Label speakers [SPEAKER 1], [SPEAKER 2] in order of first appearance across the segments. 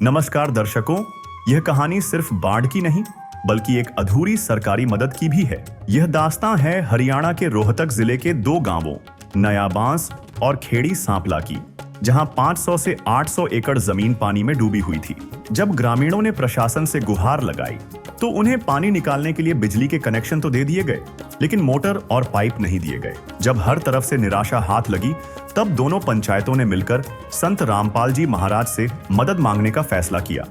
[SPEAKER 1] नमस्कार दर्शकों, यह कहानी सिर्फ बाढ़ की नहीं बल्कि एक अधूरी सरकारी मदद की भी है। यह दास्तां है हरियाणा के रोहतक जिले के दो गांवों नया बांस और खेड़ी सांपला की, जहां 500 से 800 एकड़ जमीन पानी में डूबी हुई थी। जब ग्रामीणों ने प्रशासन से गुहार लगाई तो उन्हें पानी निकालने के लिए बिजली के कनेक्शन तो दे दिए गए, लेकिन मोटर और पाइप नहीं दिए गए। जब हर तरफ से निराशा हाथ लगी तब दोनों पंचायतों ने मिलकर संत रामपाल जी महाराज से मदद मांगने का फैसला किया।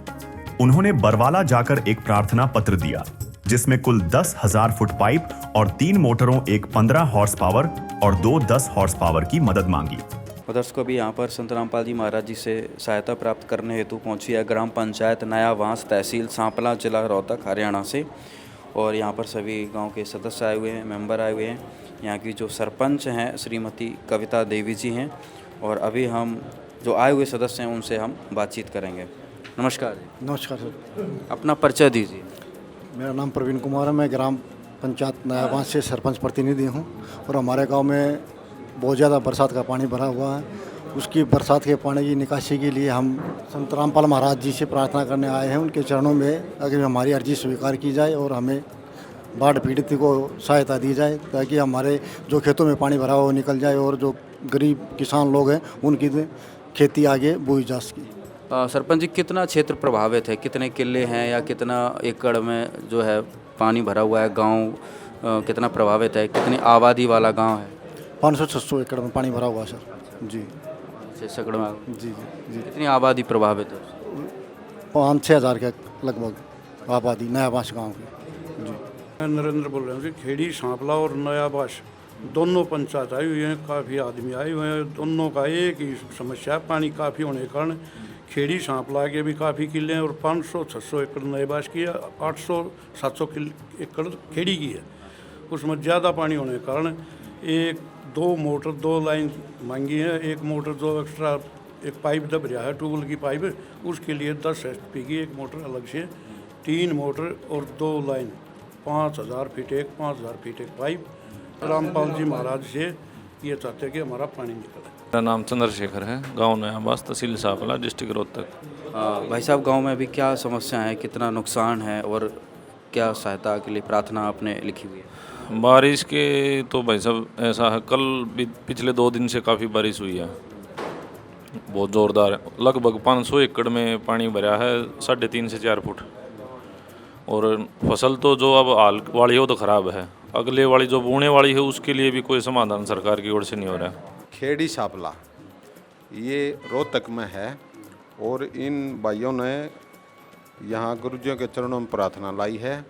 [SPEAKER 1] उन्होंने बरवाला जाकर एक प्रार्थना पत्र दिया जिसमें कुल 10,000 फुट पाइप और 3 मोटरों, एक 15 हॉर्स पावर और 2 10 हॉर्स पावर की मदद मांगी।
[SPEAKER 2] दर्शकों भी यहाँ पर संत रामपाल जी महाराज जी से सहायता प्राप्त करने हेतु पहुँची है ग्राम पंचायत नया बांस, तहसील सांपला, जिला रोहतक, हरियाणा से। और यहाँ पर सभी गांव के सदस्य आए हुए हैं, मेंबर आए हुए हैं। यहाँ की जो सरपंच हैं श्रीमती कविता देवी जी हैं, और अभी हम जो आए हुए सदस्य हैं उनसे हम बातचीत करेंगे। नमस्कार जी।
[SPEAKER 3] नमस्कार सर।
[SPEAKER 2] अपना परिचय दीजिए।
[SPEAKER 3] मेरा नाम प्रवीण कुमार है। मैं ग्राम पंचायत नया बांस से सरपंच प्रतिनिधि हूँ। और हमारे गांव में बहुत ज़्यादा बरसात का पानी भरा हुआ है। उसकी बरसात के पानी की निकासी के लिए हम संत रामपाल महाराज जी से प्रार्थना करने आए हैं। उनके चरणों में अगर हमारी अर्जी स्वीकार की जाए और हमें बाढ़ पीड़ित को सहायता दी जाए, ताकि हमारे जो खेतों में पानी भरा हुआ वो निकल जाए और जो गरीब किसान लोग हैं उनकी खेती आगे बोई जा सके।
[SPEAKER 2] सरपंच जी, कितना क्षेत्र प्रभावित है? कितने किले हैं या कितना एकड़ में जो है पानी भरा हुआ है? गांव कितना प्रभावित है? कितनी आबादी वाला गांव है?
[SPEAKER 3] 500-600 एकड़ में पानी भरा हुआ है सर जी।
[SPEAKER 2] 600 एकड़ में?
[SPEAKER 3] जी जी जी।
[SPEAKER 2] कितनी आबादी प्रभावित है?
[SPEAKER 3] 5-6 हज़ार के लगभग आबादी नया बांस गाँव की जी।
[SPEAKER 4] मैं नरेंद्र बोल रहा हूँ जी। खेड़ी सांपला और नया बांस दोनों पंचायत आई हुई हैं, काफ़ी आदमी आए हुए हैं। दोनों का एक ही समस्या है, पानी काफ़ी होने के कारण खेड़ी सांपला के भी काफ़ी किले हैं और 500-600 एकड़ नए बांस की है, 800-700 एकड़ खेड़ी की है। उसमें ज़्यादा पानी होने के कारण 1-2 मोटर 2 लाइन मांगी है। एक मोटर जो एक्स्ट्रा एक पाइप दब रहा है, ट्यूबवेल की पाइप, उसके लिए 10 HP की एक मोटर अलग से, 3 मोटर और 2 लाइन, 5,000 फीट एक, 5,000 फीट एक पाइप। रामपाल जी महाराज से ये चाहते हैं कि हमारा पानी निकले।
[SPEAKER 5] मेरा नाम चंद्रशेखर है, गांव नया बांस, तहसील सांपला, डिस्ट्रिक्ट रोहतक।
[SPEAKER 2] भाई साहब, गांव में अभी क्या समस्या है, कितना नुकसान है और क्या सहायता के लिए प्रार्थना आपने लिखी हुई है?
[SPEAKER 5] बारिश के तो भाई साहब ऐसा है, कल भी पिछले 2 दिन से काफ़ी बारिश हुई है, बहुत ज़ोरदार है। लगभग 500 एकड़ में पानी भरा है, 3.5 से 4 फुट। और फसल तो जो अब हाल वाली है वो तो ख़राब है, अगले वाली जो बोने वाली है उसके लिए भी कोई समाधान सरकार की ओर से नहीं हो रहा है।
[SPEAKER 6] खेड़ी सांपला ये रोहतक में है और इन भाइयों ने यहाँ गुरुजियों के चरणों में प्रार्थना लाई है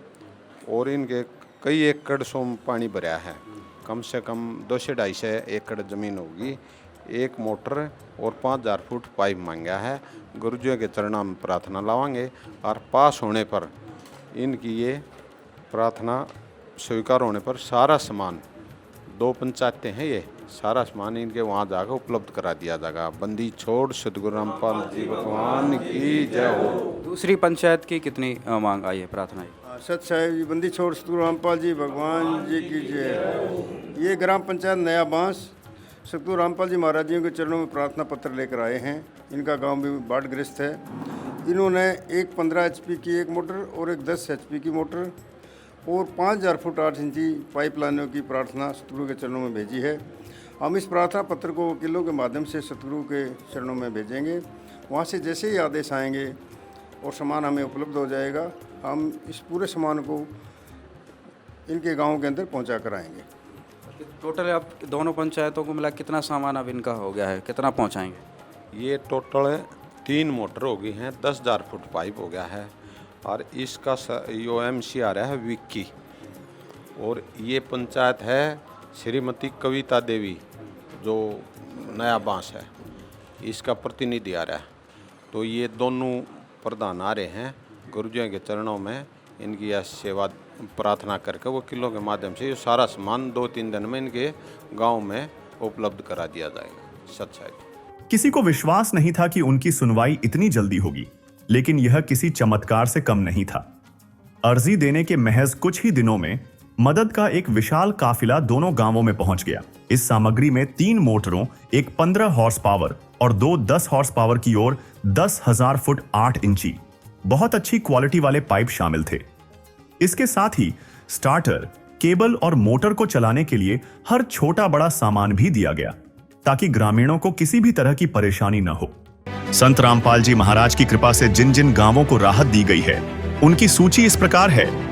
[SPEAKER 6] और इनके कई एकड़ सोम पानी भरा है। कम से कम 2 से 250 एकड़ ज़मीन होगी। एक मोटर और 5,000 फुट पाइप मांगा है। गुरुजियों के चरणों में प्रार्थना लावांगे और पास होने पर इनकी ये प्रार्थना स्वीकार होने पर सारा सामान, 2 पंचायतें हैं, ये सारा सामान इनके वहाँ जाकर उपलब्ध करा दिया जाएगा। बंदी छोड़ सतगुरु रामपाल जी भगवान की जय हो।
[SPEAKER 2] दूसरी पंचायत की कितनी मांग आई है, प्रार्थना आई?
[SPEAKER 7] सत साहिब जी, बंदी छोड़ सतगुरु रामपाल जी भगवान जी की जय। ये ग्राम पंचायत नया बांस सतगुरु रामपाल जी महाराज जी के चरणों में प्रार्थना पत्र लेकर आए हैं। इनका गांव भी बाढ़ग्रस्त है। इन्होंने एक 15 HP की एक मोटर और एक 10 HP की मोटर और 5,000 फुट 8 इंची पाइप लाने की प्रार्थना सतगुरु के चरणों में भेजी है। हम इस प्रार्थना पत्र को वकीलों के माध्यम से सतगुरु के चरणों में भेजेंगे। वहाँ से जैसे ही आदेश आएंगे और सामान हमें उपलब्ध हो जाएगा, हम इस पूरे सामान को इनके गाँव के अंदर पहुँचा कर आएंगे।
[SPEAKER 2] टोटल आप दोनों पंचायतों को मिला कितना सामान अब इनका हो गया है, कितना पहुँचाएंगे?
[SPEAKER 6] ये टोटल 3 मोटर हो गई हैं, 10,000 फुट पाइप हो गया है और इसका OMC आ रहा है विक्की। और ये पंचायत है श्रीमती कविता देवी जो नया बांस है, इसका प्रतिनिधि आ रहा है। तो ये दोनों प्रधान आ रहे हैं गुरुजियों के चरणों में इनकी यह सेवा प्रार्थना करके वकीलों के माध्यम से ये सारा सामान 2-3 दिन में इनके गांव में उपलब्ध करा दिया जाएगा। सच्चाई।
[SPEAKER 1] किसी को विश्वास नहीं था कि उनकी सुनवाई इतनी जल्दी होगी, लेकिन यह किसी चमत्कार से कम नहीं था। अर्जी देने के महज कुछ ही दिनों में मदद का एक विशाल काफिला दोनों गांवों में पहुंच गया। इस सामग्री में 3 मोटरों, एक 15 हॉर्स पावर और 2 10 हॉर्स पावर की ओर 10,000 फुट 8 इंची बहुत अच्छी क्वालिटी वाले पाइप शामिल थे। इसके साथ ही स्टार्टर, केबल और मोटर को चलाने के लिए हर छोटा बड़ा सामान भी दिया गया, ताकि ग्रामीणों को किसी भी तरह की परेशानी न हो। संत रामपाल जी महाराज की कृपा से जिन जिन गांवों को राहत दी गई है, उनकी सूची इस प्रकार है।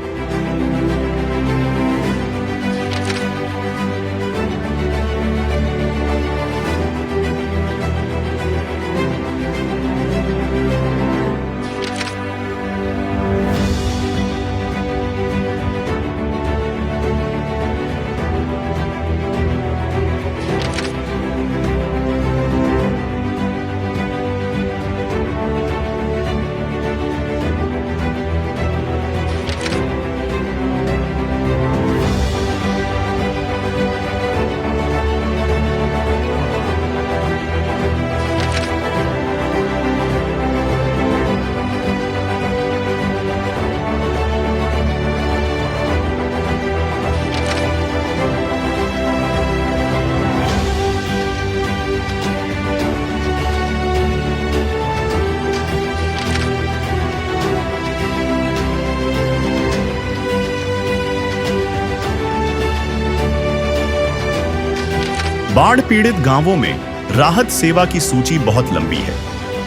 [SPEAKER 1] बाढ़ पीड़ित गांवों में राहत सेवा की सूची बहुत लंबी है।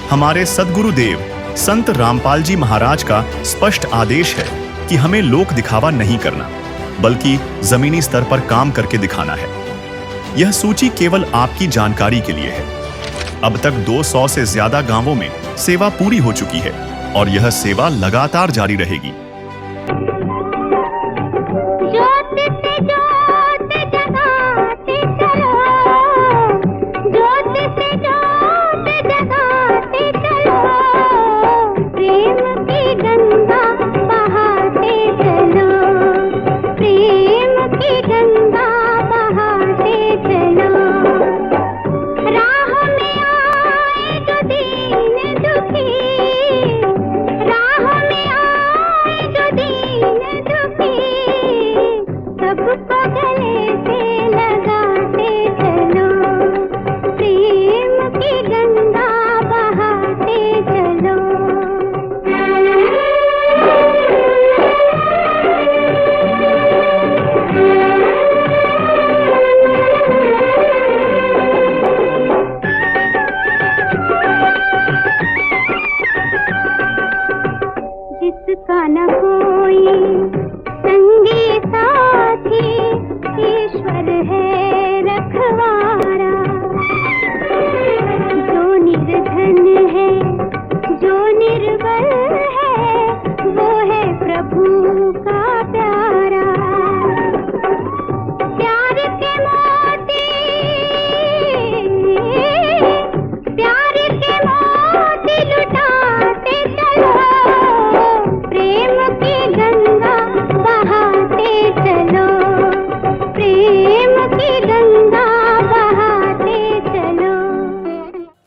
[SPEAKER 1] हमारे सद्गुरुदेव संत रामपाल जी महाराज का स्पष्ट आदेश है कि हमें लोक दिखावा नहीं करना, बल्कि जमीनी स्तर पर काम करके दिखाना है। यह सूची केवल आपकी जानकारी के लिए है। अब तक 200 से ज्यादा गांवों में सेवा पूरी हो चुकी है और यह सेवा लगातार जारी रहेगी।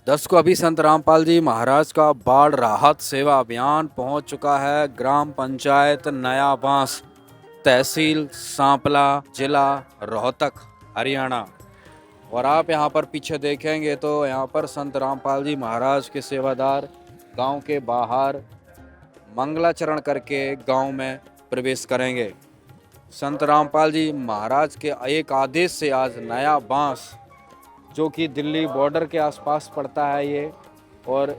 [SPEAKER 2] दर्शकों, अभी संत रामपाल जी महाराज का बाढ़ राहत सेवा अभियान पहुंच चुका है ग्राम पंचायत नया बांस, तहसील सांपला, जिला रोहतक, हरियाणा। और आप यहां पर पीछे देखेंगे तो यहां पर संत रामपाल जी महाराज के सेवादार गांव के बाहर मंगलाचरण करके गांव में प्रवेश करेंगे। संत रामपाल जी महाराज के एक आदेश से आज नया बांस, जो कि दिल्ली बॉर्डर के आसपास पड़ता है ये, और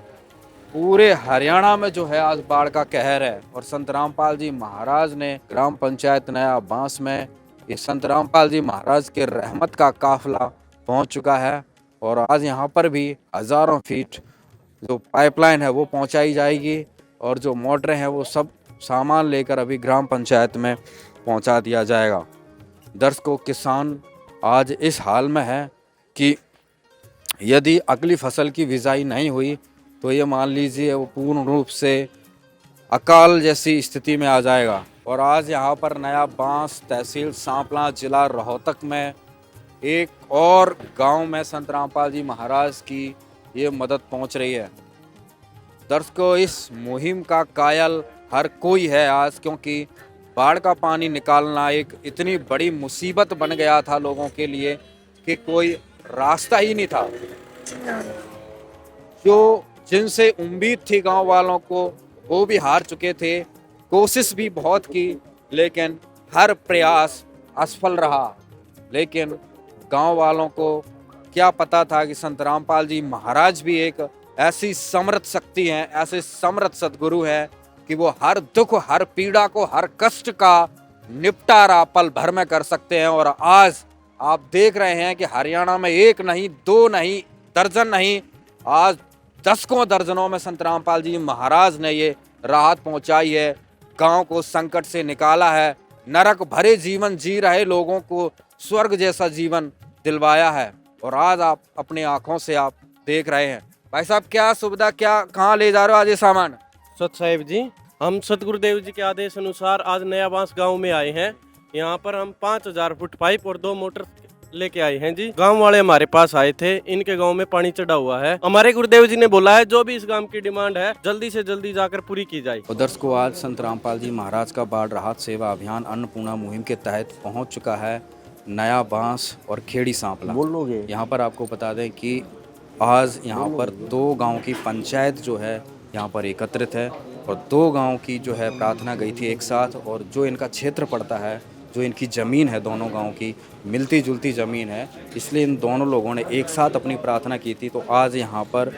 [SPEAKER 2] पूरे हरियाणा में जो है आज बाढ़ का कहर है। और संत रामपाल जी महाराज ने ग्राम पंचायत नया बांस में ये संत रामपाल जी महाराज के रहमत का काफिला पहुंच चुका है। और आज यहाँ पर भी हज़ारों फीट जो पाइपलाइन है वो पहुंचाई जाएगी और जो मोटरें हैं वो सब सामान लेकर अभी ग्राम पंचायत में पहुंचा दिया जाएगा। दर्शकों, किसान आज इस हाल में है कि यदि अगली फसल की बिजाई नहीं हुई तो ये मान लीजिए वो पूर्ण रूप से अकाल जैसी स्थिति में आ जाएगा। और आज यहाँ पर नया बांस, तहसील सांपला, जिला रोहतक में एक और गांव में संत रामपाल जी महाराज की ये मदद पहुँच रही है। दर्शकों, इस मुहिम का कायल हर कोई है आज, क्योंकि
[SPEAKER 8] बाढ़ का पानी निकालना एक इतनी बड़ी मुसीबत बन गया था लोगों के लिए कि कोई रास्ता ही नहीं था। जो जिनसे उम्मीद थी गांव वालों को वो भी हार चुके थे, कोशिश भी बहुत की लेकिन हर प्रयास असफल रहा। लेकिन गांव वालों को क्या पता था कि संत रामपाल जी महाराज भी एक ऐसी समर्थ शक्ति हैं, ऐसे समर्थ सद्गुरु हैं कि वो हर दुख, हर पीड़ा को, हर कष्ट का निपटारा पल भर में कर सकते हैं। और आज आप देख रहे हैं कि हरियाणा में एक नहीं, दो नहीं, दर्जन नहीं, आज दशकों दर्जनों में संत रामपाल जी महाराज ने ये राहत पहुंचाई है, गांव को संकट से निकाला है, नरक भरे जीवन जी रहे लोगों को स्वर्ग जैसा जीवन दिलवाया है। और आज आप अपनी आंखों से आप देख रहे हैं। भाई साहब, क्या सुविधा, क्या कहाँ ले जा रहे हो आज ये सामान?
[SPEAKER 9] सत साहिब जी, हम सतगुरुदेव जी के आदेश अनुसार आज नया बांस गांव में आए हैं। यहाँ पर हम 5000 फुट पाइप और 2 मोटर लेके आए हैं जी। गांव वाले हमारे पास आए थे, इनके गांव में पानी चढ़ा हुआ है। हमारे गुरुदेव जी ने बोला है जो भी इस गांव की डिमांड है जल्दी से जल्दी जाकर पूरी की जाए।
[SPEAKER 2] दर्शकों, आज संत रामपाल जी महाराज का बाढ़ राहत सेवा अभियान अन्नपूर्णा मुहिम के तहत पहुंच चुका है नया बांस और खेड़ी सांपला। यहाँ पर आपको बता दें कि आज यहाँ पर 2 गांव की पंचायत जो है यहाँ पर एकत्रित है और 2 गांव की जो है प्रार्थना गई थी एक साथ। और जो इनका क्षेत्र पड़ता है, जो इनकी ज़मीन है, दोनों गांव की मिलती जुलती ज़मीन है, इसलिए इन दोनों लोगों ने एक साथ अपनी प्रार्थना की थी। तो आज यहाँ पर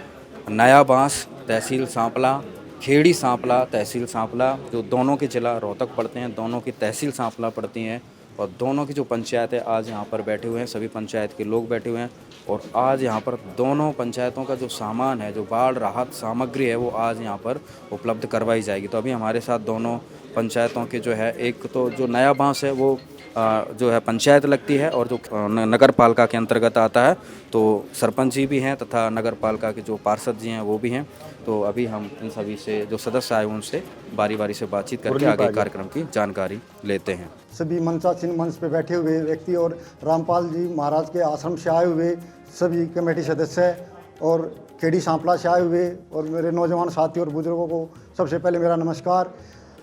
[SPEAKER 2] नया बांस तहसील सांपला, खेड़ी सांपला तहसील सांपला, जो दोनों के जिला रोहतक पड़ते हैं, दोनों की तहसील सांपला पड़ती हैं और दोनों की जो पंचायत है आज यहाँ पर बैठे हुए हैं, सभी पंचायत के लोग बैठे हुए हैं। और आज यहाँ पर दोनों पंचायतों का जो सामान है, जो बाढ़ राहत सामग्री है, वो आज यहाँ पर उपलब्ध करवाई जाएगी। तो अभी हमारे साथ दोनों पंचायतों के जो है, एक तो जो नया बांस है वो जो है पंचायत लगती है और जो नगर पालिका के अंतर्गत आता है, तो सरपंच जी भी हैं तथा नगर पालिका के जो पार्षद जी हैं वो भी हैं। तो अभी हम इन सभी से जो सदस्य आए उनसे बारी बारी से बातचीत करके आगे कार्यक्रम की जानकारी लेते हैं।
[SPEAKER 3] सभी मंचासीन मंच पे बैठे हुए व्यक्ति और रामपाल जी महाराज के आश्रम से आए हुए सभी कमेटी सदस्य और खेड़ी सांपला से आए हुए और मेरे नौजवान साथी और बुजुर्गों को सबसे पहले मेरा नमस्कार।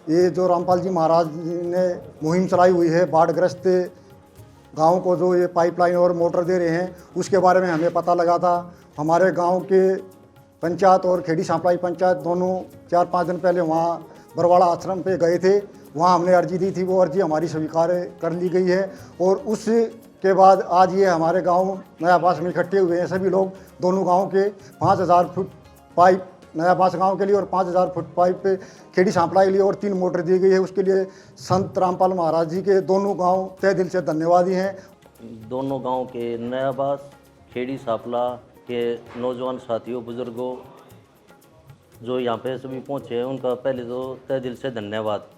[SPEAKER 3] ये जो रामपाल जी महाराज ने मुहिम चलाई हुई है बाढ़ग्रस्त गाँव को, जो ये पाइपलाइन और मोटर दे रहे हैं, उसके बारे में हमें पता लगा था। हमारे गांव के पंचायत और खेड़ी सांपलाई पंचायत दोनों 4-5 दिन पहले वहाँ बरवाड़ा आश्रम पे गए थे। वहाँ हमने अर्जी दी थी, वो अर्जी हमारी स्वीकार कर ली गई है। और उसके बाद आज ये हमारे गांव नया बांस में इकट्ठे हुए हैं सभी लोग। दोनों गांव के 5000 फुट पाइप नया बांस गांव के लिए और 5000 फुट पाइप खेड़ी सांपला के लिए और 3 मोटर दी गई है। उसके लिए संत रामपाल महाराज जी के दोनों गांव तहे दिल से धन्यवादी हैं।
[SPEAKER 10] दोनों गांव के नया बांस खेड़ी सांपला के नौजवान साथियों, बुजुर्गों जो यहाँ पे सभी पहुँचे हैं, उनका पहले तो तहे दिल से धन्यवाद।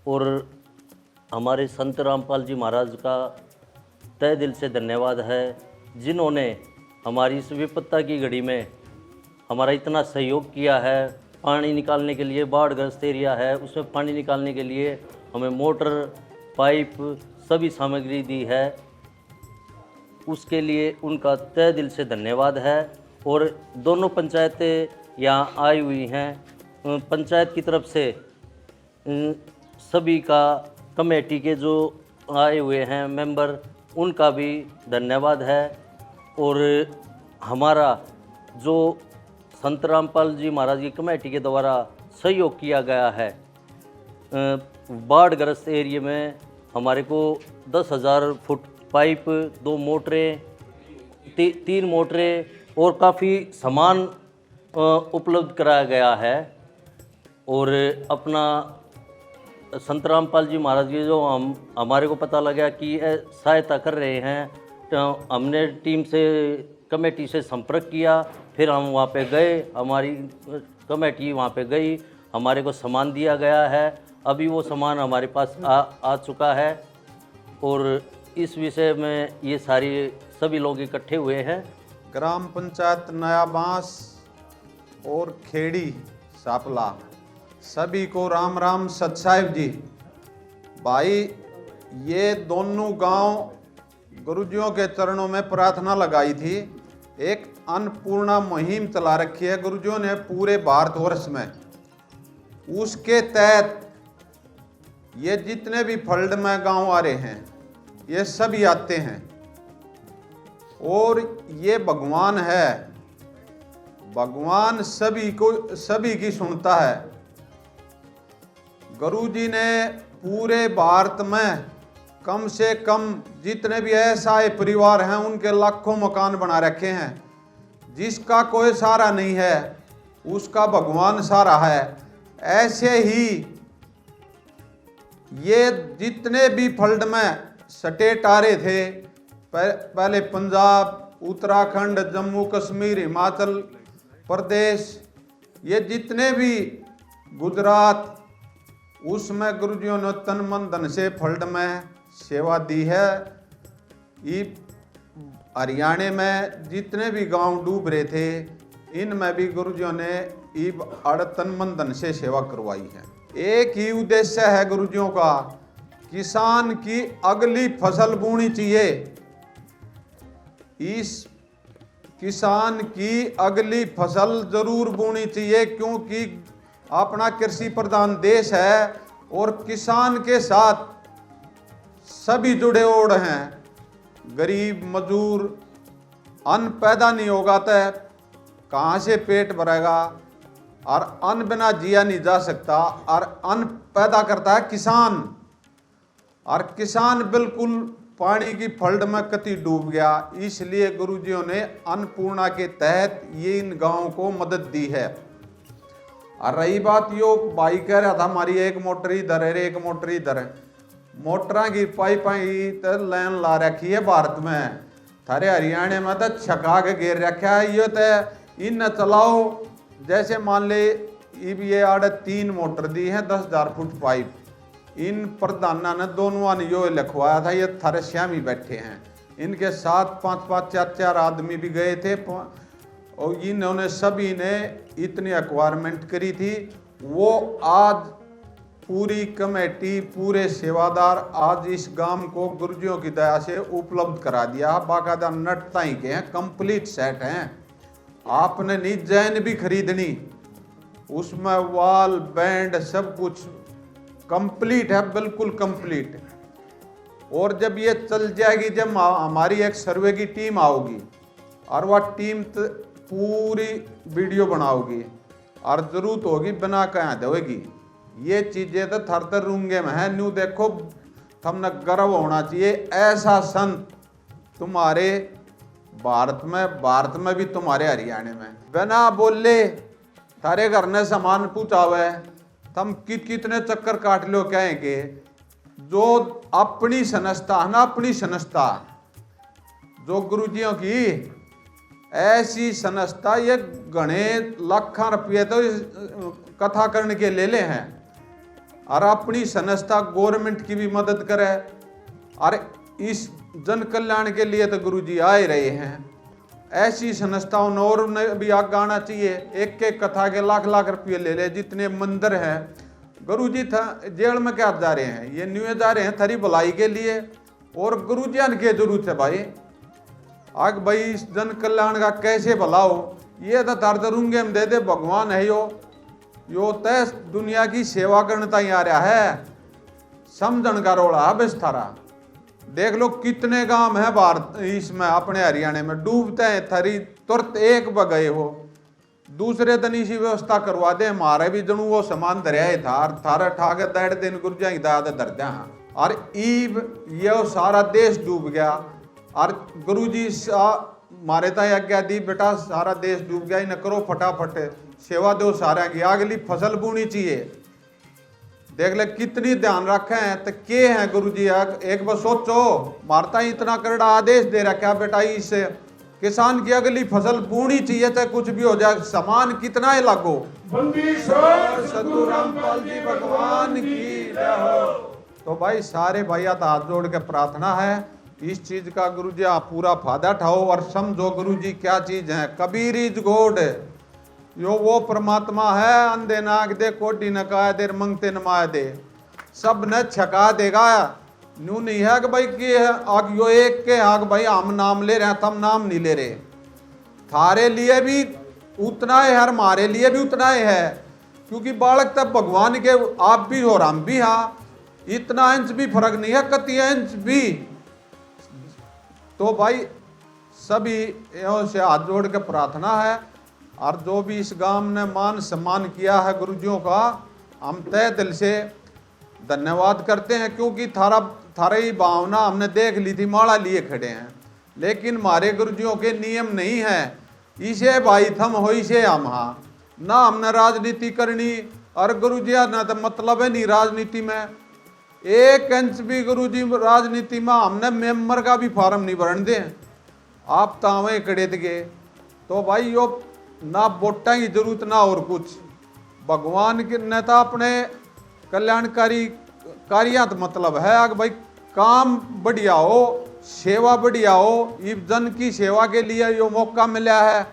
[SPEAKER 10] और हमारे संत रामपाल जी महाराज का तहे दिल से धन्यवाद है, जिन्होंने हमारी इस विपत्ता की घड़ी में हमारा इतना सहयोग किया है। पानी निकालने के लिए, बाढ़ग्रस्त एरिया है उसमें पानी निकालने के लिए हमें मोटर, पाइप, सभी सामग्री दी है, उसके लिए उनका तहे दिल से धन्यवाद है। और दोनों पंचायतें यहाँ आई हुई हैं, पंचायत की तरफ से सभी का, कमेटी के जो आए हुए हैं मेंबर, उनका भी धन्यवाद है। और हमारा जो संत रामपाल जी महाराज की कमेटी के द्वारा सहयोग किया गया है, बाढ़ग्रस्त एरिया में हमारे को 10,000 फुट पाइप, 2 मोटरें, 3 मोटरें और काफ़ी सामान उपलब्ध कराया गया है। और अपना संत रामपाल जी महाराज की जो हमारे को पता लगा कि सहायता कर रहे हैं, तो हमने टीम से, कमेटी से संपर्क किया। फिर हम वहाँ पे गए, हमारी कमेटी वहाँ पे गई, हमारे को सामान दिया गया है। अभी वो सामान हमारे पास आ चुका है। और इस विषय में ये सभी लोग इकट्ठे हुए हैं।
[SPEAKER 6] ग्राम पंचायत नया बांस और खेड़ी सांपला सभी को राम राम सत साहिब जी। भाई, ये दोनों गांव गुरुजियों के चरणों में प्रार्थना लगाई थी। एक अन्नपूर्णा मुहिम चला रखी है गुरुजियों ने पूरे भारतवर्ष में। उसके तहत ये जितने भी फल्ड में गांव आ रहे हैं ये सभी आते हैं और ये भगवान है, भगवान सभी की सुनता है। गुरुजी ने पूरे भारत में कम से कम जितने भी असहाय परिवार हैं उनके लाखों मकान बना रखे हैं। जिसका कोई सहारा नहीं है उसका भगवान सहारा है। ऐसे ही ये जितने भी फल्ड में स्टेट आ रहे थे, पहले पंजाब, उत्तराखंड, जम्मू कश्मीर, हिमाचल प्रदेश, ये जितने भी गुजरात, उसमें गुरुजियों ने तन मन धन से फल्ड में सेवा दी है। ये हरियाणा में जितने भी गांव डूब रहे थे इनमें भी गुरुजियों ने ईब तन मन धन से सेवा करवाई है। एक ही उद्देश्य है गुरुजियों का, किसान की अगली फसल बोनी चाहिए। इस किसान की अगली फसल जरूर बोनी चाहिए क्योंकि अपना कृषि प्रधान देश है और किसान के साथ सभी जुड़े ओढ़ हैं। गरीब मजदूर, अन्न पैदा नहीं होगा तो कहाँ से पेट भरेगा, और अन्न बिना जिया नहीं जा सकता, और अन्न पैदा करता है किसान। और किसान बिल्कुल पानी की फल्ड में कति डूब गया, इसलिए गुरुजियों ने अन्नपूर्णा के तहत ये इन गांवों को मदद दी है। और रही बात, यो भाई कह रहा था हमारी एक मोटर इधर है, एक मोटर इधर है। मोटरा की पाई तो लाइन ला रखी है भारत में, थारे हरियाणा में तो छका के घेर रखा है। ये तो इन चलाओ, जैसे मान ले ये आड़े 3 मोटर दी है 10,000 फुट पाइप। इन प्रधाना ने दोनों ने यो लिखवाया था, ये थारे श्याम ही बैठे हैं। इनके साथ 5-5, 4-4 आदमी भी गए थे और इन्होंने सभी ने इतनी एक्वायरमेंट करी थी। वो आज पूरी कमेटी, पूरे सेवादार आज इस गांव को गुरुजियों की दया से उपलब्ध करा दिया। बाकायदा नट ताई के हैं, कंप्लीट सेट हैं। आपने नहीं जैन भी खरीदनी, उसमें वाल बैंड सब कुछ कंप्लीट है, बिल्कुल कंप्लीट। और जब ये चल जाएगी, जब हमारी एक सर्वे की टीम आओगी और वह टीम पूरी वीडियो बनाओगी और जरूरत होगी बना कहाँ देगी। ये चीजें तो थर रूंगे में है। न्यू देखो, हमने गर्व होना चाहिए, ऐसा संत तुम्हारे भारत में भी तुम्हारे हरियाणा में बिना बोले थारे घर ने सामान पूछावे, तुम कितने चक्कर काट लो कहेंगे। जो अपनी संस्था है ना, अपनी संस्था जो गुरुजियों की ऐसी संस्था, ये घने लाखों रुपये तो कथा करने के ले ले हैं। और अपनी संस्था गवर्नमेंट की भी मदद करे और इस जन कल्याण के लिए तो गुरुजी आ ही रहे हैं। ऐसी संस्थाओं ने और उन्हें भी आगे आना चाहिए। एक एक कथा के लाख लाख रुपये ले ले। जितने मंदिर हैं, गुरुजी था जेल में क्या जा रहे हैं, ये न्यू जा रहे हैं थारी भलाई के लिए। और गुरुजियान की जरूरत है भाई, आग भाई इस जन कल्याण का कैसे भला हो। ये तो तार दरूंगे हम दे दे, भगवान है यो तय दुनिया की सेवा करने ताई आ रहा है। समझन का रोड़ा है बस थारा। देख लो कितने गांव है भारत इसमें, अपने हरियाणा में डूबते हैं थारी तुरंत एक बगए हो, दूसरे दिन इसी व्यवस्था करवा दे। हमारे भी जनू वो सामान दरिया था, थारा ठाके दैड दिन गुरुजा की दाद दरद्या। और ईब ये सारा देश डूब गया। और गुरुजी मारे ता आज्ञा दी, बेटा सारा देश डूब गया, इन्हें करो फटाफट सेवा दो सारा की, अगली फसल बोनी चाहिए। देख ले कितनी ध्यान रखे हैं तो के हैं गुरुजी। एक बार सोचो, मारता इतना करड़ा आदेश दे रखा बेटा, इस किसान की अगली फसल बोनी चाहिए, चाहे कुछ भी हो जाए, सामान कितना ही लागो। सद्गुरु रामपाल जी भगवान की जय हो। तो भाई सारे भैया तो हाथ जोड़ के प्रार्थना है, इस चीज का गुरुजी आप पूरा फायदा उठाओ और समझो गुरुजी क्या चीज है। कबीर इज गॉड, यो वो परमात्मा है। अंधे नाग दे, कोटी नकाय दे, मंगते नमाय दे, सब न छका देगा। न्यू नहीं है कि भाई कि आग यो एक के आग भाई हम नाम ले रहे हैं, तम नाम नहीं ले रहे। थारे लिए भी उतना है, हर हमारे लिए भी उतना ही है, क्योंकि बालक तब भगवान के आप भी और हम भी। हाँ, इतना इंच भी फर्क नहीं है, कतिया इंच भी। तो भाई सभी एवं से हाथ जोड़ के प्रार्थना है, और जो भी इस गांव ने मान सम्मान किया है गुरुजियों का, हम तहे दिल से धन्यवाद करते हैं, क्योंकि थारी भावना हमने देख ली थी, माला लिए खड़े हैं, लेकिन हमारे गुरुजियों के नियम नहीं है, इसे भाई थम हो इसे हम हाँ, ना हमने राजनीति करनी, और गुरुजिया ना तो मतलब है नहीं राजनीति में, एक इंच भी गुरुजी राजनीति में हमने मेंबर का भी फार्म नहीं भरन दे, आप तावे कड़े गए। तो भाई यो ना वोटा की जरूरत ना और कुछ, भगवान के नेता अपने कल्याणकारी कार्य मतलब है, अगर भाई काम बढ़िया हो, सेवा बढ़िया हो, ये जन की सेवा के लिए यो मौका मिला है,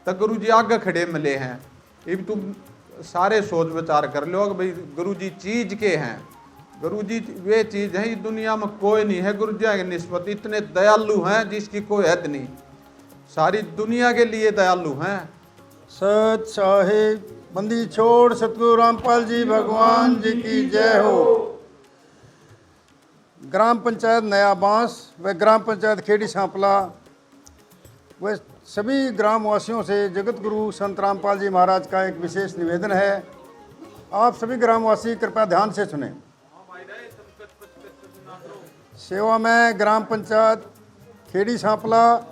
[SPEAKER 6] तो गुरुजी आगे खड़े मिले हैं। अब तुम सारे सोच विचार कर लो कि भाई गुरुजी चीज के हैं, गुरुजी वे चीज है, इस दुनिया में कोई नहीं है गुरुजी के निस्बत, इतने दयालु हैं जिसकी कोई हद नहीं, सारी दुनिया के लिए दयालु हैं।
[SPEAKER 7] सत साहिब बंदी छोड़ सतगुरु रामपाल जी भगवान जी की जय हो। ग्राम पंचायत नया बांस व ग्राम पंचायत खेड़ी सांपला व सभी ग्रामवासियों से जगत गुरु संत रामपाल जी महाराज का एक विशेष निवेदन है। आप सभी ग्रामवासी कृपया ध्यान से सुने। सेवा में ग्राम पंचायत खेड़ी सांपला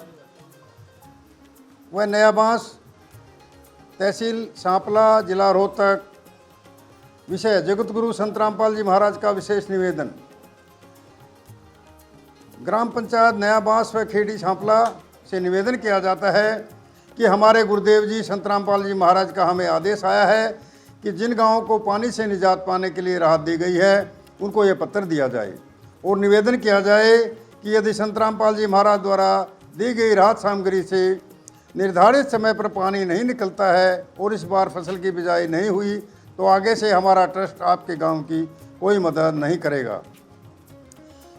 [SPEAKER 7] व नया बांस, तहसील सांपला, जिला रोहतक। विषय जगत गुरु संत रामपाल जी महाराज का विशेष निवेदन। ग्राम पंचायत नया बांस व खेड़ी सांपला से निवेदन किया जाता है कि हमारे गुरुदेव जी संत रामपाल जी महाराज का हमें आदेश आया है कि जिन गांवों को पानी से निजात पाने के लिए राहत दी गई है उनको ये पत्र दिया जाए, और निवेदन किया जाए कि यदि संत रामपाल जी महाराज द्वारा दी गई राहत सामग्री से निर्धारित समय पर पानी नहीं निकलता है और इस बार फसल की बिजाई नहीं हुई तो आगे से हमारा ट्रस्ट आपके गांव की कोई मदद नहीं करेगा।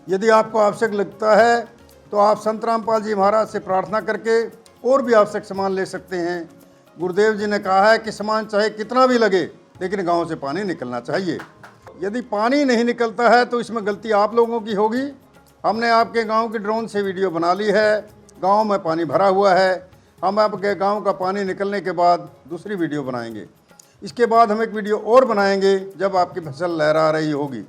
[SPEAKER 7] यदि आपको आवश्यक लगता है तो आप संत रामपाल जी महाराज से प्रार्थना करके और भी आवश्यक सामान ले सकते हैं। गुरुदेव जी ने कहा है कि सामान चाहे कितना भी लगे, लेकिन गांव से पानी निकलना चाहिए। यदि पानी नहीं निकलता है तो इसमें गलती आप लोगों की होगी। हमने आपके गांव की ड्रोन से वीडियो बना ली है, गांव में पानी भरा हुआ है। हम आपके गांव का पानी निकलने के बाद दूसरी वीडियो बनाएंगे। इसके बाद हम एक वीडियो और बनाएंगे जब आपकी फसल लहरा रही होगी।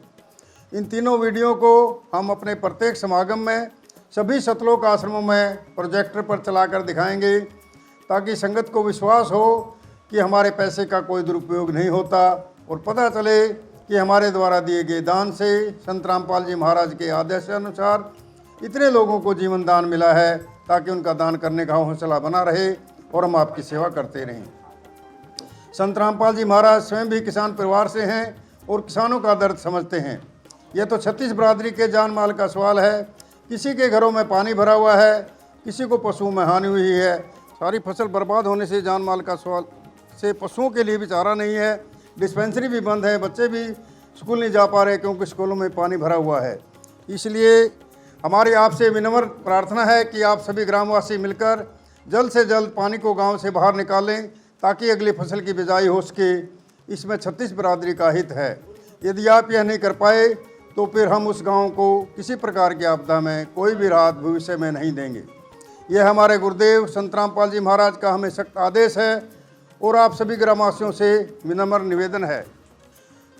[SPEAKER 7] इन तीनों वीडियो को हम अपने प्रत्येक समागम में सभी सतलोक आश्रमों में प्रोजेक्टर पर चलाकर दिखाएंगे, ताकि संगत को विश्वास हो कि हमारे पैसे का कोई दुरुपयोग नहीं होता, और पता चले कि हमारे द्वारा दिए गए दान से संत रामपाल जी महाराज के आदेशानुसार इतने लोगों को जीवन दान मिला है, ताकि उनका दान करने का हौसला बना रहे और हम आपकी सेवा करते रहें। संत रामपाल जी महाराज स्वयं भी किसान परिवार से हैं और किसानों का दर्द समझते हैं। यह तो 36 बरादरी के जान माल का सवाल है। किसी के घरों में पानी भरा हुआ है, किसी को पशुओं में हानि हुई है। सारी फसल बर्बाद होने से जान माल का सवाल से पशुओं के लिए भी चारा नहीं है। डिस्पेंसरी भी बंद है, बच्चे भी स्कूल नहीं जा पा रहे क्योंकि स्कूलों में पानी भरा हुआ है। इसलिए हमारी आपसे विनम्र प्रार्थना है कि आप सभी ग्रामवासी मिलकर जल्द से जल्द पानी को गांव से बाहर निकालें, ताकि अगली फसल की बिजाई हो सके। इसमें 36 बरादरी का हित है। यदि आप यह नहीं कर पाए तो फिर हम उस गांव को किसी प्रकार की आपदा में कोई भी राहत भविष्य में नहीं देंगे। यह हमारे गुरुदेव संत रामपाल जी महाराज का हमें सख्त आदेश है और आप सभी ग्रामवासियों से विनम्र निवेदन है।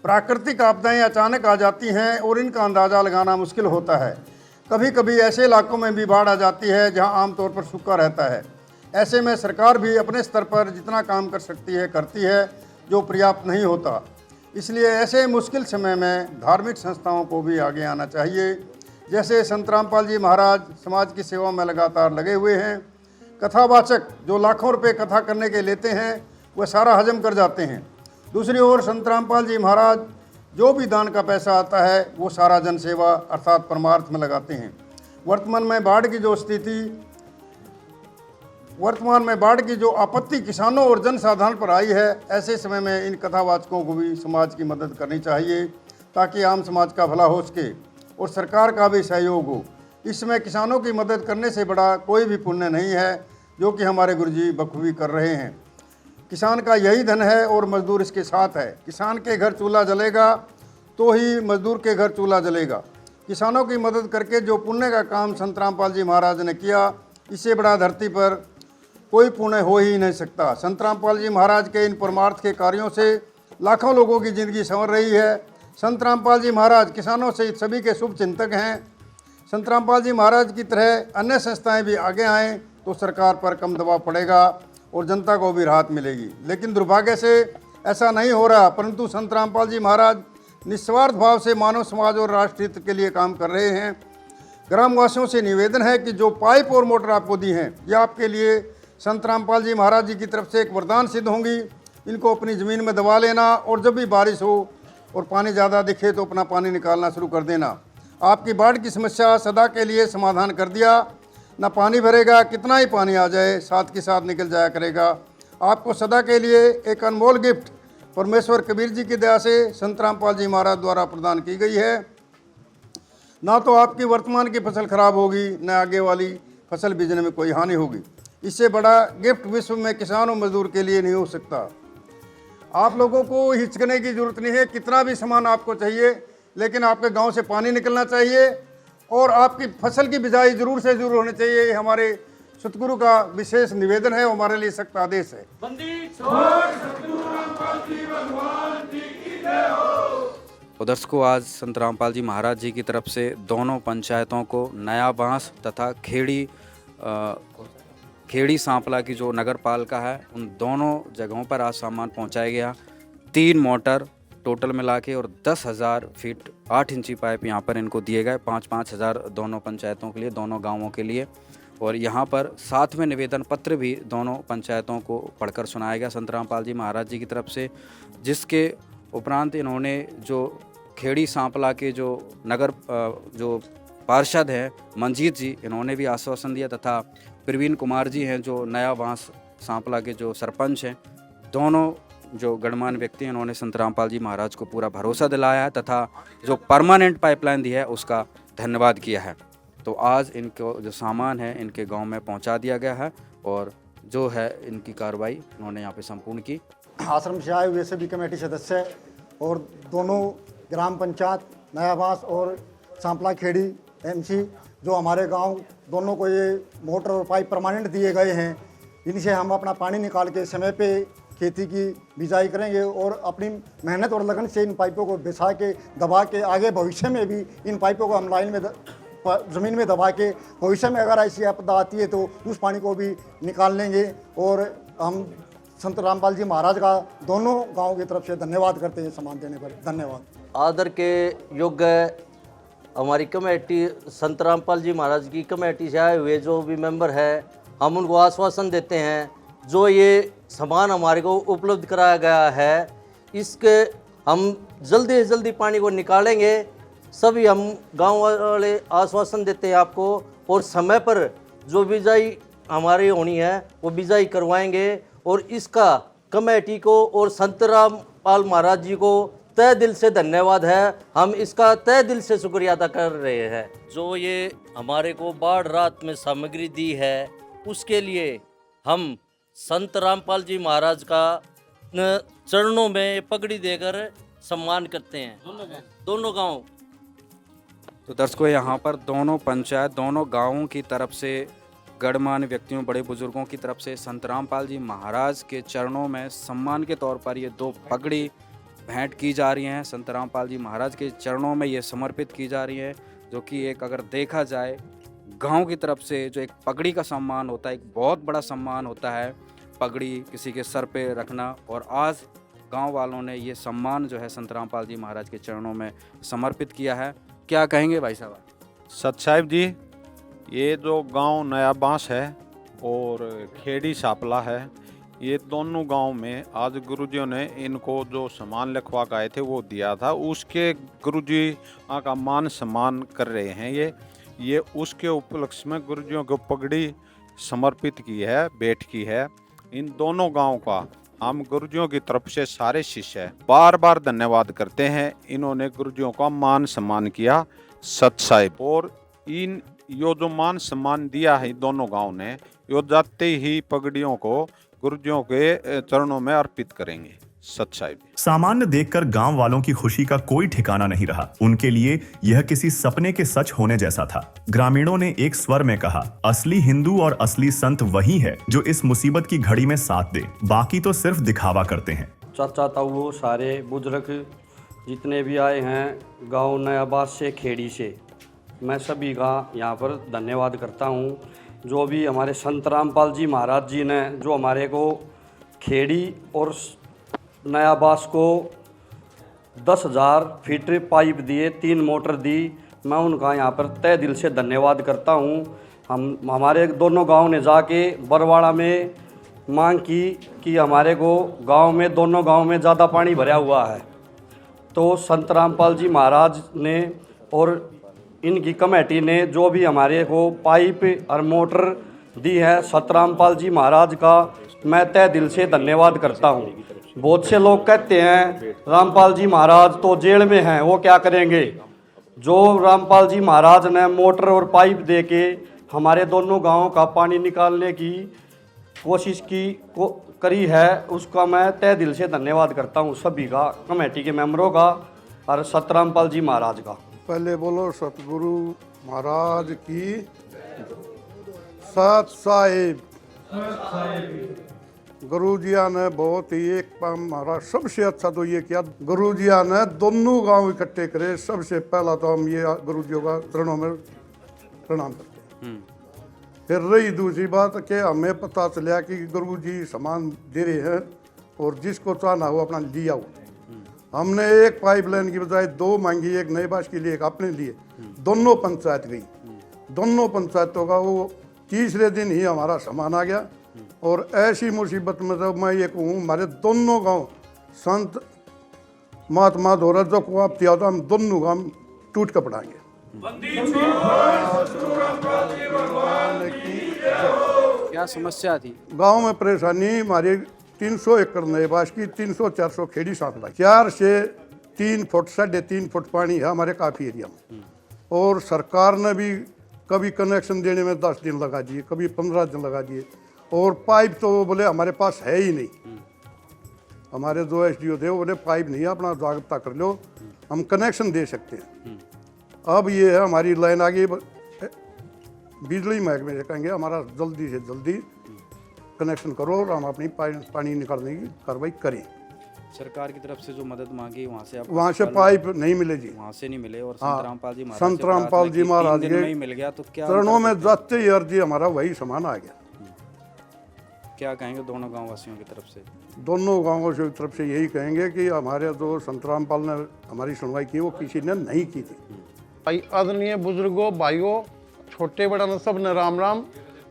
[SPEAKER 7] प्राकृतिक आपदाएं अचानक आ जाती हैं और इनका अंदाज़ा लगाना मुश्किल होता है। कभी कभी ऐसे इलाकों में भी बाढ़ आ जाती है जहां आमतौर पर सूखा रहता है। ऐसे में सरकार भी अपने स्तर पर जितना काम कर सकती है करती है, जो पर्याप्त नहीं होता। इसलिए ऐसे मुश्किल समय में धार्मिक संस्थाओं को भी आगे आना चाहिए। जैसे संत रामपाल जी महाराज समाज की सेवा में लगातार लगे हुए हैं। कथावाचक जो लाखों रुपए कथा करने के लेते हैं वह सारा हजम कर जाते हैं। दूसरी ओर संत रामपाल जी महाराज जो भी दान का पैसा आता है वो सारा जन सेवा अर्थात परमार्थ में लगाते हैं। वर्तमान में बाढ़ की जो आपत्ति किसानों और जनसाधारण पर आई है, ऐसे समय में इन कथावाचकों को भी समाज की मदद करनी चाहिए, ताकि आम समाज का भला हो सके और सरकार का भी सहयोग हो। इसमें किसानों की मदद करने से बड़ा कोई भी पुण्य नहीं है, जो कि हमारे गुरुजी बखूबी कर रहे हैं। किसान का यही धन है और मजदूर इसके साथ है। किसान के घर चूल्हा जलेगा तो ही मजदूर के घर चूल्हा जलेगा। किसानों की मदद करके जो पुण्य का काम संत रामपाल जी महाराज ने किया, इससे बड़ा धरती पर कोई पुण्य हो ही नहीं सकता। संत रामपाल जी महाराज के इन परमार्थ के कार्यों से लाखों लोगों की ज़िंदगी संवर रही है। संत रामपाल जी महाराज किसानों सहित सभी के शुभ चिंतक हैं। संत रामपाल जी महाराज की तरह अन्य संस्थाएं भी आगे आएँ तो सरकार पर कम दबाव पड़ेगा और जनता को भी राहत मिलेगी। लेकिन दुर्भाग्य से ऐसा नहीं हो रहा, परंतु संत रामपाल जी महाराज निस्वार्थ भाव से मानव समाज और राष्ट्र हित के लिए काम कर रहे हैं। ग्रामवासियों से निवेदन है कि जो पाइप और मोटर आपको दी हैं, ये आपके लिए संत रामपाल जी महाराज जी की तरफ से एक वरदान सिद्ध होंगी। इनको अपनी ज़मीन में दबा लेना और जब भी बारिश हो और पानी ज़्यादा दिखे तो अपना पानी निकालना शुरू कर देना। आपकी बाढ़ की समस्या सदा के लिए समाधान कर दिया। ना पानी भरेगा, कितना ही पानी आ जाए साथ के साथ निकल जाया करेगा। आपको सदा के लिए एक अनमोल गिफ्ट परमेश्वर कबीर जी की दया से संत रामपाल जी महाराज द्वारा प्रदान की गई है। ना तो आपकी वर्तमान की फसल खराब होगी, न आगे वाली फसल बीजने में कोई हानि होगी। इससे बड़ा गिफ्ट विश्व में किसान और मजदूर के लिए नहीं हो सकता। आप लोगों को हिचकने की जरूरत नहीं है। कितना भी सामान आपको चाहिए, लेकिन आपके गांव से पानी निकलना चाहिए और आपकी फसल की बिजाई जरूर से जरूर होनी चाहिए। ये हमारे सतगुरु का विशेष निवेदन है, हमारे लिए सख्त आदेश है।
[SPEAKER 2] उधर को आज संत रामपाल जी महाराज जी की तरफ से दोनों पंचायतों को नया बांस तथा खेड़ी सांपला की जो नगर पालिका है, उन दोनों जगहों पर आज सामान पहुंचाया गया। 3 मोटर टोटल मिला के और 10,000 फीट 8 इंची पाइप यहाँ पर इनको दिए गए। 5-5 हज़ार दोनों पंचायतों के लिए, दोनों गांवों के लिए। और यहाँ पर साथ में निवेदन पत्र भी दोनों पंचायतों को पढ़कर सुनाया गया संत रामपाल जी महाराज जी की तरफ से, जिसके उपरांत इन्होंने जो खेड़ी सांपला के जो नगर जो पार्षद हैं मंजीत जी, इन्होंने भी आश्वासन दिया, तथा प्रवीण कुमार जी हैं जो नया बांस सांपला के जो सरपंच हैं, दोनों जो गणमान्य व्यक्ति हैं, उन्होंने संत रामपाल जी महाराज को पूरा भरोसा दिलाया है तथा जो परमानेंट पाइपलाइन दी है उसका धन्यवाद किया है। तो आज इनको जो सामान है इनके गांव में पहुंचा दिया गया है और जो है इनकी कार्रवाई उन्होंने यहाँ पे संपूर्ण की।
[SPEAKER 3] आश्रम से आए हुए सभी कमेटी सदस्य और दोनों ग्राम पंचायत नया बांस और सांपला खेड़ी एमसी जो हमारे गांव दोनों को ये मोटर और पाइप परमानेंट दिए गए हैं, इनसे हम अपना पानी निकाल के समय पे खेती की बिजाई करेंगे और अपनी मेहनत और लगन से इन पाइपों को बिछा के दबा के आगे भविष्य में भी इन पाइपों को हम लाइन में ज़मीन में दबा के भविष्य में अगर ऐसी आपदा आती है तो उस पानी को भी निकाल लेंगे। और हम संत रामपाल जी महाराज का दोनों गाँव की तरफ से धन्यवाद करते हैं सामान देने पर। धन्यवाद।
[SPEAKER 10] आदर के योग्य हमारी कमेटी संत रामपाल जी महाराज की कमेटी से आए हुए जो भी मेंबर है, हम उनको आश्वासन देते हैं जो ये सामान हमारे को उपलब्ध कराया गया है, इसके हम जल्दी से जल्दी पानी को निकालेंगे। सभी हम गांव वाले आश्वासन देते हैं आपको, और समय पर जो बिजाई हमारी होनी है वो बिजाई करवाएंगे। और इसका कमेटी को और संत रामपाल महाराज जी को तय दिल से धन्यवाद है। हम इसका तय दिल से शुक्रिया अदा कर रहे हैं। जो ये हमारे को बाढ़ रात में सामग्री दी है, उसके लिए हम संत रामपाल जी महाराज का चरणों में पगड़ी देकर सम्मान करते हैं दोनों गांव।
[SPEAKER 2] तो दर्शकों, यहाँ पर दोनों पंचायत, दोनों गांवों की तरफ से गणमान्य व्यक्तियों, बड़े बुजुर्गों की तरफ से संत रामपाल जी महाराज के चरणों में सम्मान के तौर पर ये 2 पगड़ी भेंट की जा रही हैं। संत रामपाल जी महाराज के चरणों में ये समर्पित की जा रही है, जो कि एक अगर देखा जाए गांव की तरफ से जो एक पगड़ी का सम्मान होता है, एक बहुत बड़ा सम्मान होता है पगड़ी किसी के सर पे रखना। और आज गांव वालों ने ये सम्मान जो है संत रामपाल जी महाराज के चरणों में समर्पित किया है। क्या कहेंगे भाई साहब?
[SPEAKER 6] सत साहिब जी, ये जो गांव नया बांस है और खेड़ी सांपला है, ये दोनों गांव में आज गुरुजियों ने इनको जो सामान लिखवा के आए थे वो दिया था, उसके गुरुजी का मान सम्मान कर रहे हैं। ये उसके उपलक्ष्य में गुरुजियों को पगड़ी समर्पित की है, भेंट की है। इन दोनों गांव का हम गुरुजियों की तरफ से सारे शिष्य बार बार धन्यवाद करते हैं। इन्होंने गुरुजियों का मान सम्मान किया सत साहिब। और इन यो जो मान सम्मान दिया है दोनों गांव ने, यो जाते ही पगड़ियों को गुरुजियों के चरणों में अर्पित करेंगे। सच्चाई भी।
[SPEAKER 1] सामान्य देखकर गांव वालों की खुशी का कोई ठिकाना नहीं रहा। उनके लिए यह किसी सपने के सच होने जैसा था। ग्रामीणों ने एक स्वर में कहा, असली हिंदू और असली संत वही है जो इस मुसीबत की घड़ी में साथ दे, बाकी तो सिर्फ दिखावा करते हैं।
[SPEAKER 11] चाचा ताऊ सारे बुजुर्ग जितने भी आए हैं गांव नयाबास से, खेड़ी से, मैं सभी का यहाँ पर धन्यवाद करता हूँ। जो भी हमारे संत रामपाल जी महाराज जी ने जो हमारे को खेड़ी और नयाबास को 10,000 फीट पाइप दिए, 3 मोटर दी, मैं उनका यहाँ पर तहे दिल से धन्यवाद करता हूँ। हमारे दोनों गांव ने जाके बरवाड़ा में मांग की कि हमारे को गांव में, दोनों गांव में ज़्यादा पानी भरा हुआ है, तो संत रामपाल जी महाराज ने और इनकी कमेटी ने जो भी हमारे को पाइप और मोटर दी है, संत रामपाल जी महाराज का मैं तहे दिल से धन्यवाद करता हूँ। बहुत से लोग कहते हैं रामपाल जी महाराज तो जेल में हैं, वो क्या करेंगे। जो रामपाल जी महाराज ने मोटर और पाइप दे के हमारे दोनों गांवों का पानी निकालने की कोशिश करी है, उसका मैं तहे दिल से धन्यवाद करता हूँ सभी का, कमेटी के मेंबरों का और संत रामपाल जी महाराज का।
[SPEAKER 4] पहले बोलो सतगुरु महाराज की सत साहिब। गुरुजिया ने बहुत ही एक हमारा सबसे अच्छा तो ये किया, गुरुजिया ने दोनों गांव इकट्ठे करे। सबसे पहला तो हम ये गुरुजियों का चरणों में प्रणाम करते हैं। फिर रही दूसरी बात कि हमें पता चला कि गुरुजी सामान दे रहे हैं और जिसको चाहना हो अपना लिया हो। हमने एक पाइपलाइन की बजाय 2 मांगी, एक नयाबास के लिए, एक अपने लिए। दोनों पंचायत गई, दोनों पंचायतों का वो तीसरे दिन ही हमारा सामान आ गया। और ऐसी मुसीबत में जब मैं ये कहूँ, हमारे दोनों गांव संत महात्मा द्वारा जो को आप दिया था, हम दोनों गांव टूट कर पड़ाएंगे।
[SPEAKER 8] क्या समस्या थी
[SPEAKER 4] गांव में? परेशानी हमारी 300 एकड़ नयाबास की, 300-400 खेड़ी सांपला, 4 से 3 फुट 3.5 फुट पानी है हमारे काफ़ी एरिया में। और सरकार ने भी कभी कनेक्शन देने में 10 दिन लगा दिए, कभी 15 दिन लगा दिए। और पाइप तो वो बोले हमारे पास है ही नहीं। हमारे जो SDO थे वो बोले पाइप नहीं है, अपना जागरूकता कर लो, हम कनेक्शन दे सकते हैं। अब ये है हमारी लाइन आ गई, बिजली महकमे से कहेंगे हमारा जल्दी से जल्दी कनेक्शन करो और हम अपनी पानी निकालने की कार्रवाई करें।
[SPEAKER 2] सरकार की तरफ से जो मदद मांगी
[SPEAKER 4] वहाँ से पाइप नहीं मिले जी,
[SPEAKER 2] वहाँ से नहीं मिले। और
[SPEAKER 4] हाँ,
[SPEAKER 2] संत रामपाल जी
[SPEAKER 4] महाराज
[SPEAKER 2] के मिल गया तो क्या
[SPEAKER 4] चरणों में जाते ही अर्जी हमारा वही सामान आ गया।
[SPEAKER 2] क्या कहेंगे दोनों गाँव वासियों की तरफ से?
[SPEAKER 4] दोनों गाँवों की तरफ से यही कहेंगे कि हमारे जो संत रामपाल ने हमारी सुनवाई की वो किसी ने नहीं की थी।
[SPEAKER 12] भाई आदरणीय बुजुर्गों, भाइयों, छोटे बड़ा न सब ने राम राम।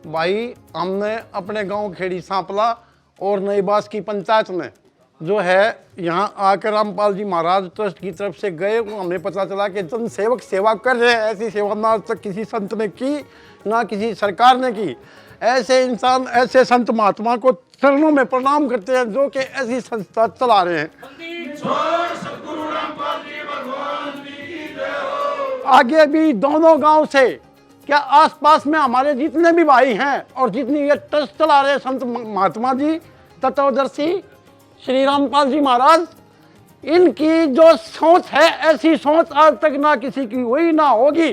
[SPEAKER 12] भाई हमने अपने गांव खेड़ी सांपला और नयाबास की पंचायत में जो है यहाँ आकर रामपाल जी महाराज ट्रस्ट की तरफ से गए, हमें पता चला कि जन सेवक सेवा कर रहे हैं। ऐसी सेवा ना आज तक किसी संत ने की, ना किसी सरकार ने की। ऐसे इंसान, ऐसे संत महात्मा को चरणों में प्रणाम करते हैं जो कि ऐसी संस्था चला रहे हैं। आगे भी दोनों गांव से क्या आसपास में हमारे जितने भी भाई हैं और जितनी ये ट्रस्ट चला रहे संत महात्मा जी, तत्वदर्शी श्री रामपाल जी महाराज, इनकी जो सोच है, ऐसी सोच आज तक ना किसी की हुई ना होगी।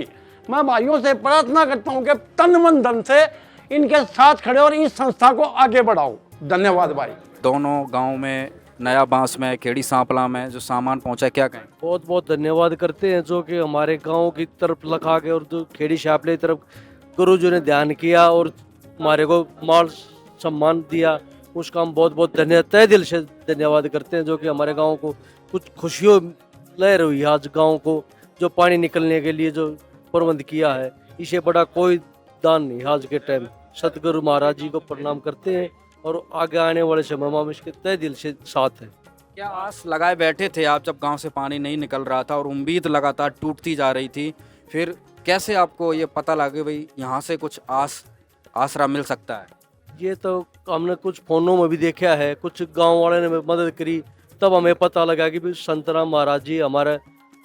[SPEAKER 12] मैं भाइयों से प्रार्थना करता हूं कि तन मन धन से इनके साथ खड़े और इस संस्था को आगे बढ़ाओ। धन्यवाद भाई।
[SPEAKER 2] दोनों गांव में, नयाबास में, खेड़ी सांपला में जो सामान पहुंचा, क्या कहें?
[SPEAKER 9] बहुत बहुत धन्यवाद करते हैं जो कि हमारे गांव की तरफ लगा के और जो खेड़ी शापले की तरफ गुरुजी ने ध्यान किया और हमारे को माल सम्मान दिया, उसका हम बहुत बहुत तहे दिल से धन्यवाद करते हैं। जो कि हमारे गांव को कुछ खुशियों लहर हुई आज गांव को, जो पानी निकलने के लिए जो प्रबंध किया है, इसे बड़ा कोई दान नहीं आज के टाइम। सतगुरु महाराज जी को प्रणाम करते हैं और आगे आने वाले समय में हम इसके तहे दिल से साथ हैं।
[SPEAKER 2] क्या आस लगाए बैठे थे आप जब गांव से पानी नहीं निकल रहा था और उम्मीद लगातार टूटती जा रही थी, फिर कैसे आपको ये पता लगा भाई यहाँ से कुछ आसरा मिल सकता है?
[SPEAKER 9] ये तो हमने कुछ फोनों में भी देखा है, कुछ गांव वाले ने मदद करी, तब हमें पता लगा कि भाई संत राम महाराज जी हमारे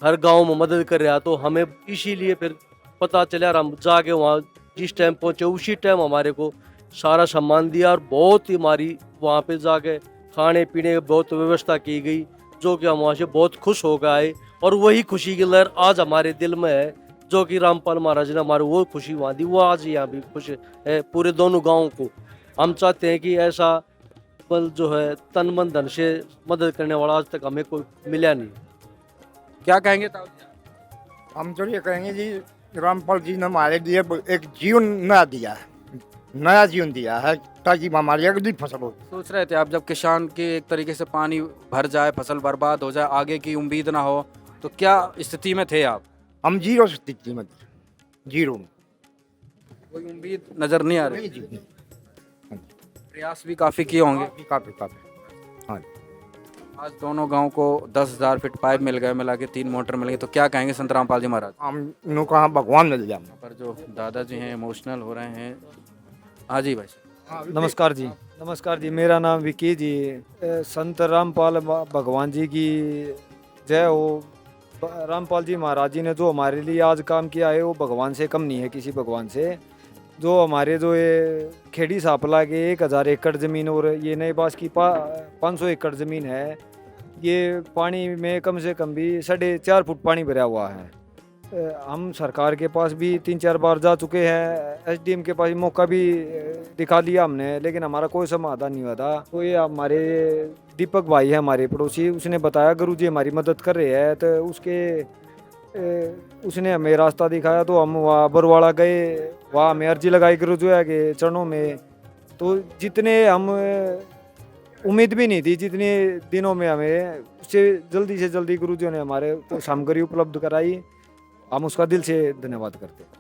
[SPEAKER 9] हर गांव में मदद कर रहा। तो हमें इसीलिए फिर पता चला, हम जाके वहाँ जिस टाइम पहुँचे उसी टाइम हमारे को सारा सम्मान दिया और बहुत ही हमारी वहाँ पे जाके खाने पीने की बहुत व्यवस्था की गई, जो कि हम वहाँ से बहुत खुश हो गए आए। और वही खुशी की लहर आज हमारे दिल में है, जो कि रामपाल महाराज ने हमारे वो खुशी वहाँ दी, वो आज यहाँ भी खुश है। पूरे दोनों गाँव को हम चाहते हैं कि ऐसा बल जो है तन मन धन से मदद करने वाला आज तक हमें कोई मिला नहीं।
[SPEAKER 8] क्या कहेंगे ताऊ जी?
[SPEAKER 13] हम तो ये कहेंगे जी, रामपाल जी ने हमारे लिए एक जीवन नया दिया है, नया जीवन दिया है, ताकि हमारी अगली फसल हो।
[SPEAKER 8] सोच रहे थे आप जब किसान के एक तरीके से पानी भर जाए, फसल बर्बाद हो जाए, आगे की उम्मीद ना हो, तो क्या स्थिति में थे आप?
[SPEAKER 13] हम जीरो स्थिति में, जीरो में,
[SPEAKER 8] कोई उम्मीद नजर नहीं आ रही।
[SPEAKER 13] जी,
[SPEAKER 8] प्रयास भी काफी किए होंगे।
[SPEAKER 13] काफी हाँ।
[SPEAKER 8] आज दोनों गांव को 10,000 फीट पाइप मिल गए, मिला के 3 मोटर मिल गए, तो क्या कहेंगे संत रामपाल जी महाराज?
[SPEAKER 13] हम नु कहा भगवान मिल जाए।
[SPEAKER 8] पर जो दादाजी हैं इमोशनल हो रहे हैं। हाँ जी भाई।
[SPEAKER 14] नमस्कार जी, नमस्कार जी, मेरा नाम विकी जी। संत रामपाल भगवान जी की जय हो। रामपाल जी महाराज जी ने जो हमारे लिए आज काम किया है वो भगवान से कम नहीं है, किसी भगवान से। जो हमारे जो ये खेड़ी सापला के 1000 एकड़ ज़मीन और ये नए बास की 500 एकड़ ज़मीन है, ये पानी में कम से कम भी 4.5 फुट पानी भरा हुआ है। हम सरकार के पास भी 3-4 बार जा चुके हैं, एसडीएम के पास मौका भी दिखा लिया हमने, लेकिन हमारा कोई समाधान नहीं हुआ था। तो ये हमारे दीपक भाई है हमारे पड़ोसी, उसने बताया गुरुजी हमारी मदद कर रहे हैं, तो उसने हमें रास्ता दिखाया। तो हम वहाँ बरवाड़ा गए, वहाँ हमें अर्जी लगाई गुरुजी के चरणों में। तो जितने हम उम्मीद भी नहीं थी, जितने दिनों में हमें उससे जल्दी से जल्दी गुरुजी ने हमारे को सामग्री उपलब्ध कराई, हम उसका दिल से धन्यवाद करते हैं।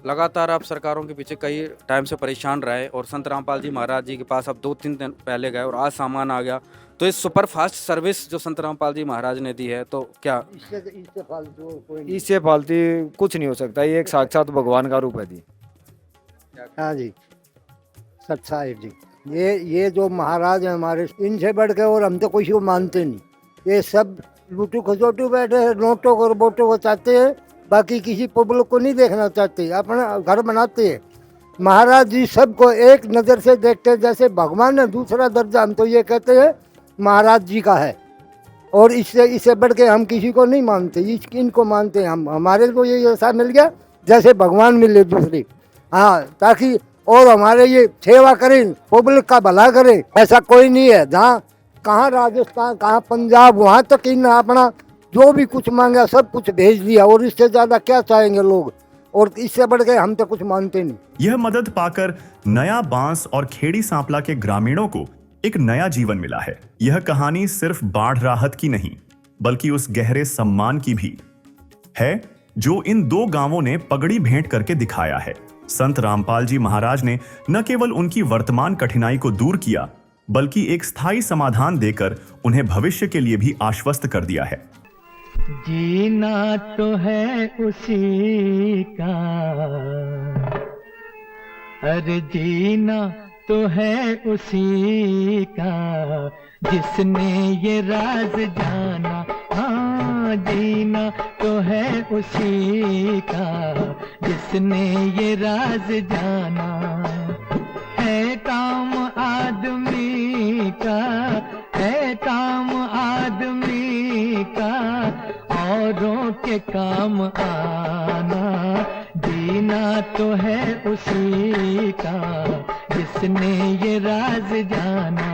[SPEAKER 8] लगातार आप सरकारों के पीछे कई टाइम से परेशान रहे और संत रामपाल जी महाराज जी के पास अब 2-3 दिन पहले गए और आज सामान आ गया। तो इस सुपर फास्ट सर्विस जो संत रामपाल जी महाराज ने दी है, तो क्या
[SPEAKER 14] इससे फालतू कुछ नहीं हो सकता, ये एक साक्षात भगवान का रूप है जी।
[SPEAKER 13] हाँ जी, सच्चाई जी। ये जो महाराज हैं हमारे, इनसे बढ़ के और हम तो किसी को मानते नहीं। ये सब लूटू खचोटू बैठे हैं, नोटों को बोटों को चाहते हैं, बाकी किसी पब्लिक को नहीं देखना चाहते, अपना घर बनाते हैं। महाराज जी सबको एक नज़र से देखते हैं, जैसे भगवान है। दूसरा दर्जा हम तो ये कहते हैं महाराज जी का है, और इससे बढ़ के हम किसी को नहीं मानते, इनको मानते हैं हम। हमारे को ये ऐसा मिल गया जैसे भगवान मिले दूसरे। हाँ, ताकि और हमारे ये सेवा करें, पब्लिक का भला करें। ऐसा कोई नहीं है, जहाँ कहाँ राजस्थान, कहाँ पंजाब, वहाँ तक इन अपना जो भी कुछ मांगा सब कुछ भेज दिया, और इससे ज़्यादा क्या चाहेंगे लोग, और इससे बढ़ के हम तो कुछ मानते नहीं।
[SPEAKER 1] यह मदद पाकर नया बांस और खेड़ी सांपला के ग्रामीणों को एक नया जीवन मिला है। यह कहानी सिर्फ बाढ़ राहत की नहीं, बल्कि उस गहरे सम्मान की भी है जो इन 2 गांवों ने पगड़ी भेंट करके दिखाया है। संत रामपाल जी महाराज ने न केवल उनकी वर्तमान कठिनाई को दूर किया, बल्कि एक स्थायी समाधान देकर उन्हें भविष्य के लिए भी आश्वस्त कर दिया है।
[SPEAKER 15] जीना तो है उसी का, अरे जीना तो है उसी का, जिसने ये राज जाना। हाँ, जीना तो है उसी का, जिसने ये राज जाना। है काम आदमी का, है काम आदमी का, औरों के काम आना। जीना तो है उसी का, जिसने ये राज जाना।